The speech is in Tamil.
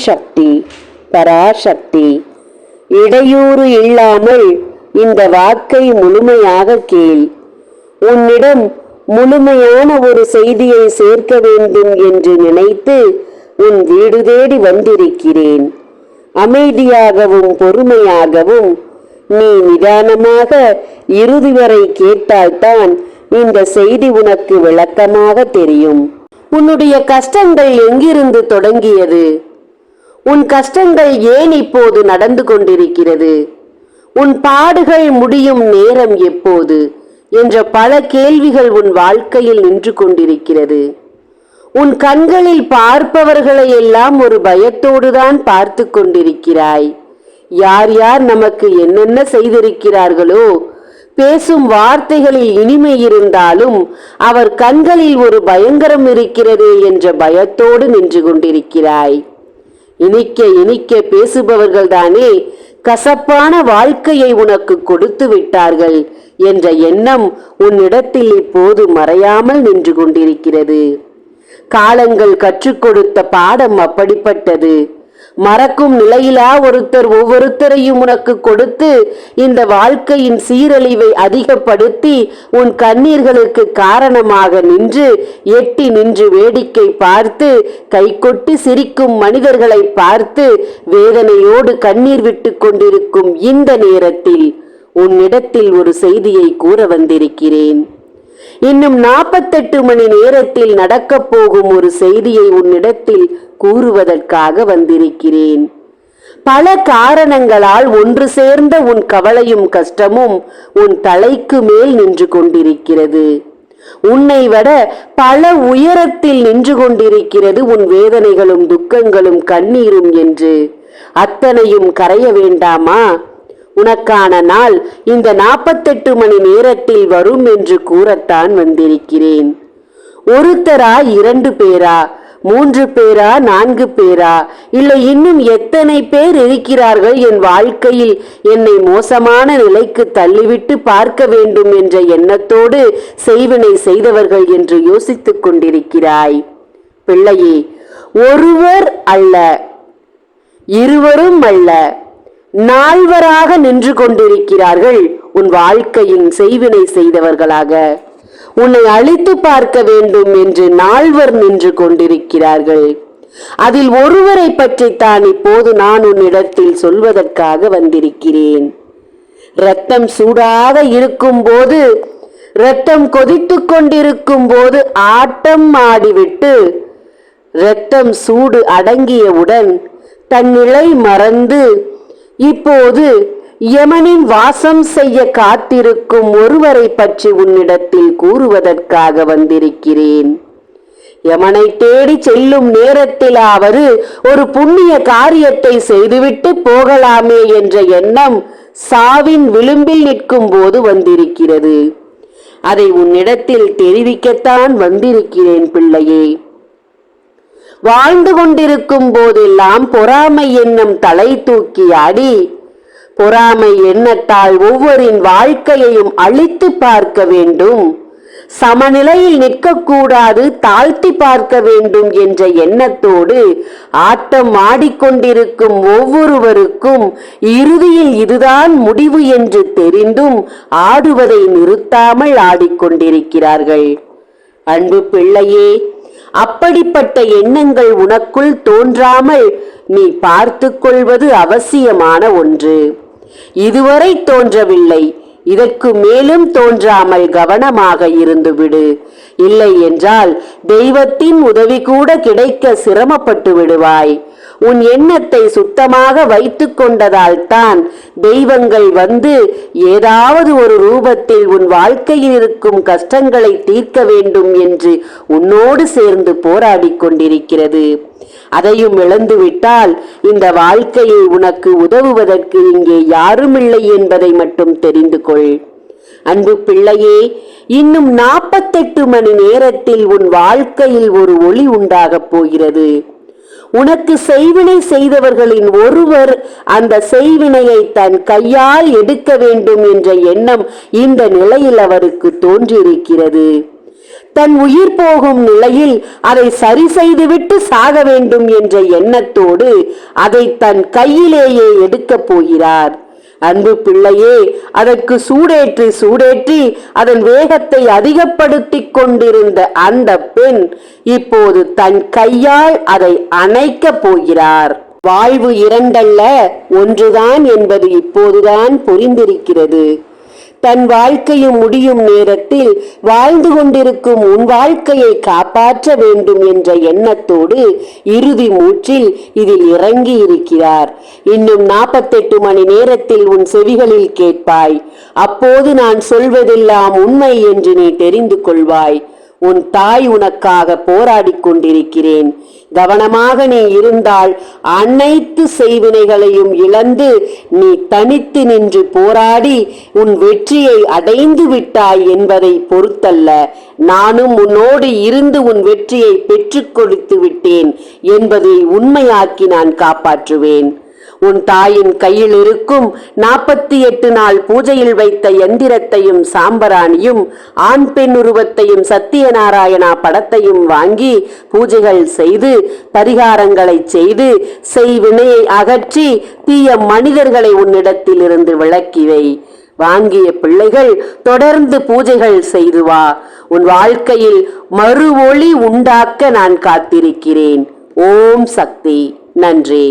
சக்தி, பராசக்தி. இடையூறு இல்லாமல் இந்த வாக்கை முழுமையாக கேள். உன்னிடம் முழுமையான ஒரு செய்தியை சேர்க்க வேண்டும் என்று நினைத்து உன் வீடு தேடி வந்திருக்கிறேன். அமைதியாகவும் பொறுமையாகவும் நீ நிதானமாக இறுதி வரை கேட்டால்தான் இந்த செய்தி உனக்கு விளக்கமாக தெரியும். உன்னுடைய கஷ்டங்கள் எங்கிருந்து தொடங்கியது? உன் கஷ்டங்கள் ஏன் இப்போது நடந்து கொண்டிருக்கிறது? உன் பாடுகள் முடியும் நேரம் எப்போது என்ற பல கேள்விகள் உன் வாழ்க்கையில் நின்று கொண்டிருக்கிறது. உன் கண்களில் பார்ப்பவர்களை எல்லாம் ஒரு பயத்தோடுதான் பார்த்து கொண்டிருக்கிறாய். யார் யார் நமக்கு என்னென்ன செய்திருக்கிறார்களோ, பேசும் வார்த்தைகளில் இனிமை இருந்தாலும் அவர் கண்களில் ஒரு பயங்கரம் இருக்கிறது என்ற பயத்தோடு நின்று கொண்டிருக்கிறாய். இனிக்க இனிக்க பேசுபவர்கள்தானே கசப்பான வாழ்க்கையை உனக்கு கொடுத்து விட்டார்கள் என்ற எண்ணம் உன்னிடத்தில் இப்போது மறையாமல் நின்று கொண்டிருக்கிறது. காலங்கள் கற்றுக் கொடுத்த பாடம் அப்படிப்பட்டது. மறக்கும் நிலையிலா ஒருத்தர் ஒவ்வொருத்தரையும் உனக்கு கொடுத்து இந்த வாழ்க்கையின் சீரழிவை அதிகப்படுத்தி உன் கண்ணீர்களுக்கு காரணமாக நின்று எட்டி நின்று வேடிக்கை பார்த்து கைகொட்டி சிரிக்கும் மனிதர்களை பார்த்து வேதனையோடு கண்ணீர் விட்டு கொண்டிருக்கும் இந்த நேரத்தில் உன்னிடத்தில் ஒரு செய்தியை கூற வந்திருக்கிறேன். இன்னும் 48 மணி நேரத்தில் நடக்கப் போகும் ஒரு செய்தியை உன்னிடத்தில் கூறுவதற்காக வந்திருக்கிறேன். பல காரணங்களால் ஒன்று சேர்ந்த உன் கவலையும் கஷ்டமும் உன் தலைக்கு மேல் நின்று கொண்டிருக்கிறது. உன்னை விட பல உயரத்தில் நின்று கொண்டிருக்கிறது உன் வேதனைகளும் துக்கங்களும் கண்ணீரும் என்று. அத்தனையும் கரைய வேண்டாமா? உனக்கான நாள் இந்த 48 மணி நேரத்தில் வரும் என்று கூறத்தான் வந்திருக்கிறேன். ஒருத்தரா, 2 பேரா, 3 பேரா, 4 பேரா, இல்லை இன்னும் எத்தனை பேர் இருக்கிறார்கள் என் வாழ்க்கையில் என்னை மோசமான நிலைக்கு தள்ளிவிட்டு பார்க்க வேண்டும் என்ற எண்ணத்தோடு செய்வினை செய்தவர்கள் என்று யோசித்துக் கொண்டிருக்கிறாய். பிள்ளையே, ஒருவர் அல்ல, இருவரும் அல்ல, 4வராக நின்று கொண்டிருக்கிறார்கள் உன் வாழ்க்கையின் செய்வினை செய்தவர்களாக. உன்னை அழித்து பார்க்க வேண்டும் என்று 4 நின்று கொண்டிருக்கிறார்கள். அதில் ஒருவரை பற்றித்தான் இப்போது நான் உன்னிடத்தில் சொல்வதற்காக வந்திருக்கிறேன். இரத்தம் சூடாக இருக்கும் போது, இரத்தம் கொதித்து கொண்டிருக்கும் போது ஆட்டம் ஆடிவிட்டு இரத்தம் சூடு அடங்கியவுடன் தன் நிலை மறந்து இப்போது யமனின் வாசம் செய்ய காத்திருக்கும் ஒருவரை பற்றி உன்னிடத்தில் கூறுவதற்காக வந்திருக்கிறேன். யமனை தேடி செல்லும் நேரத்திலாவது ஒரு புண்ணிய காரியத்தை செய்துவிட்டு போகலாமே என்ற எண்ணம் சாவின் விளிம்பில் நிற்கும் போது வந்திருக்கிறது. அதை உன்னிடத்தில் தெரிவிக்கத்தான் வந்திருக்கிறேன் பிள்ளையே. வாழ்ந்து கொண்டிருக்கும் போதெல்லாம் பொறாமை எண்ணம் தலை தூக்கி ஆடி, பொறாமை எண்ணத்தால் ஒவ்வொரின் வாழ்க்கையையும் அழித்து பார்க்க வேண்டும், சமநிலையில் நிற்கக்கூடாது, தாழ்த்தி பார்க்க வேண்டும் என்ற எண்ணத்தோடு ஆட்டம் ஆடிக்கொண்டிருக்கும் ஒவ்வொருவருக்கும் இறுதியில் இதுதான் முடிவு என்று தெரிந்தும் ஆடுவதை நிறுத்தாமல் ஆடிக்கொண்டிருக்கிறார்கள். அன்பு பிள்ளையே, அப்படிப்பட்ட எண்ணங்கள் உனக்குள் தோன்றாமல் நீ பார்த்து கொள்வது அவசியமான ஒன்று. இதுவரை தோன்றவில்லை, இதற்கு மேலும் தோன்றாமல் கவனமாக இருந்துவிடு. இல்லை என்றால் தெய்வத்தின் உதவி கூட கிடைக்க சிரமப்பட்டு விடுவாய். உன் எண்ணத்தை சுத்தமாக வைத்து கொண்டதால் தான் தெய்வங்கள் வந்து ஏதாவது ஒரு ரூபத்தில் உன் வாழ்க்கையில் இருக்கும் கஷ்டங்களை தீர்க்க வேண்டும் என்று உன்னோடு சேர்ந்து போராடி கொண்டிருக்கிறது. அதையும் இழந்துவிட்டால் இந்த வாழ்க்கையை உனக்கு உதவுவதற்கு இங்கே யாருமில்லை என்பதை மட்டும் தெரிந்து கொள். அன்பு பிள்ளையே, இன்னும் 48 மணி நேரத்தில் உன் வாழ்க்கையில் ஒரு ஒளி உண்டாகப் போகிறது. உனக்கு செய்வினை செய்தவர்களின் ஒருவர் அந்த செய்வினையை தன் கையால் எடுக்க வேண்டும் என்ற எண்ணம் இந்த நிலையில் அவருக்கு தோன்றியிருக்கிறது. தன் உயிர் போகும் நிலையில் அதை சரி செய்துவிட்டு சாக வேண்டும் என்ற எண்ணத்தோடு அதை தன் கையிலேயே எடுக்கப் போகிறார். அன்பு பிள்ளையே, அதற்கு சூடேற்றி அதன் வேகத்தை அதிகப்படுத்திக் கொண்டிருந்த அந்த பெண் இப்போது தன் கையால் அதை அணைக்கப் போகிறார். வாழ்வு இரண்டல்ல, ஒன்றுதான் என்பது இப்போதுதான் புரிந்திருக்கிறது. தன் வாழ்க்கையும் முடியும் நேரத்தில் வாழ்ந்து கொண்டிருக்கும் உன் வாழ்க்கையை காப்பாற்ற வேண்டும் என்ற எண்ணத்தோடு இறுதி மூச்சில் இதில் இறங்கி இருக்கிறார். இன்னும் 48 மணி நேரத்தில் உன் செவிகளில் கேட்பாய். அப்போது நான் சொல்வதெல்லாம் உண்மை என்று நீ தெரிந்து கொள்வாய். உன் தாய் உனக்காக போராடி கொண்டிருக்கிறேன். கவனமாக நீ இருந்தால் அனைத்து செய்வினைகளையும் இழந்து நீ தனித்து நின்று போராடி உன் வெற்றியை அடைந்து விட்டாய் என்பதை பொறுத்தல்ல, நானும் உன்னோடு இருந்து உன் வெற்றியை பெற்றுக் கொடுத்து விட்டேன் என்பதை உண்மையாக்கி நான் காப்பாற்றுவேன். உன் தாயின் கையில் இருக்கும் 48 நாள் பூஜையில் வைத்த எந்திரத்தையும் சாம்பராணியும் ஆண் பெண் உருவத்தையும் சத்தியநாராயணா படத்தையும் வாங்கி பூஜைகள் செய்து பரிகாரங்களை செய்து செய்வினையை அகற்றி தீய மனிதர்களை உன்னிடத்தில் இருந்து விலக்கிவை. வாங்கிய பிள்ளைகள் தொடர்ந்து பூஜைகள் செய்து வா. உன் வாழ்க்கையில் மறு ஒளி உண்டாக்க நான் காத்திருக்கிறேன். ஓம் சக்தி. நன்றி.